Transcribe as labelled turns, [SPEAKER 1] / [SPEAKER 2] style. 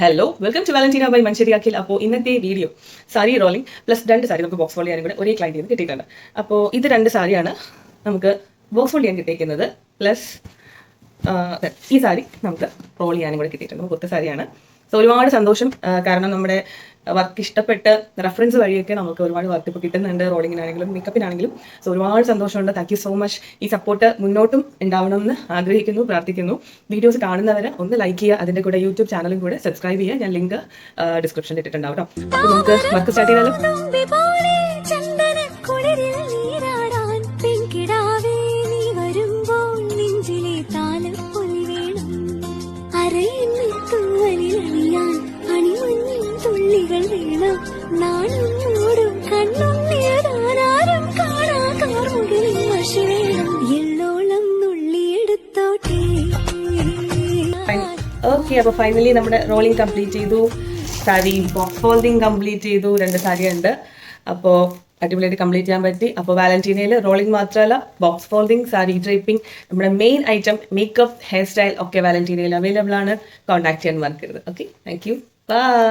[SPEAKER 1] Hello welcome to Valentina by Manjeri Akhil. അപ്പോൾ ഇന്നത്തെ video sari rolling plus 2 sari നമുക്ക് ബോക്സ് ഫോൾഡ് ചെയ്യാനും കൂടെ ഒരേ ക്ലൈൻറ്റിൽ നിന്ന് കിട്ടിയിട്ടുണ്ട്. അപ്പോൾ ഇത് 2 സാരിയാണ് നമുക്ക് ബോക്സ് ഫോൾഡ് ചെയ്യാൻ കിട്ടിയിരിക്കുന്നത്. പ്ലസ് ഈ സാരി നമുക്ക് റോൾ ചെയ്യാനും കൂടെ കിട്ടിയിട്ടുണ്ട്. കുത്ത സാരിയാണ്. സോ ഒരുപാട് സന്തോഷം, കാരണം നമ്മുടെ വർക്ക് ഇഷ്ടപ്പെട്ട് റെഫറൻസ് വഴിയൊക്കെ നമുക്ക് ഒരുപാട് വർക്ക് ഇപ്പോൾ കിട്ടുന്നുണ്ട്, റോളിങ്ങിനാണെങ്കിലും മേക്കപ്പിനാണെങ്കിലും. സോ ഒരുപാട് സന്തോഷമുണ്ട്. Thank you so much. ഈ സപ്പോർട്ട് മുന്നോട്ടും ഉണ്ടാവണമെന്ന് ആഗ്രഹിക്കുന്നു, പ്രാർത്ഥിക്കുന്നു. വീഡിയോസ് കാണുന്നവരെ ഒന്ന് ലൈക്ക് ചെയ്യുക, അതിൻ്റെ കൂടെ യൂട്യൂബ് ചാനലും കൂടെ സബ്സ്ക്രൈബ് ചെയ്യുക. ഞാൻ ലിങ്ക് ഡിസ്ക്രിപ്ഷനിൽ ഇട്ടിട്ടുണ്ടാവും കേട്ടോ. അപ്പോൾ നമുക്ക് വർക്ക് സ്റ്റാർട്ട് ചെയ്താലോ. ഓക്കെ, അപ്പോൾ ഫൈനലി നമ്മുടെ റോളിംഗ് കംപ്ലീറ്റ് ചെയ്തു. സാരി ബോക്സ് ഫോൾഡിങ് കംപ്ലീറ്റ് ചെയ്തു. 2 സാരി ഉണ്ട്. അപ്പോൾ അടിപൊളിയായിട്ട് കംപ്ലീറ്റ് ചെയ്യാൻ പറ്റി. അപ്പോൾ വാലന്റീനയിൽ റോളിംഗ് മാത്രമല്ല, ബോക്സ് ഫോൾഡിങ്, സാരി ഡ്രേപ്പിംഗ്, നമ്മുടെ main item makeup, hair style ഒക്കെ വാലന്റീനയിൽ അവൈലബിൾ ആണ്. കോൺടാക്ട് ചെയ്യാൻ മറക്കരുത്. Okay, thank you. ബൈ.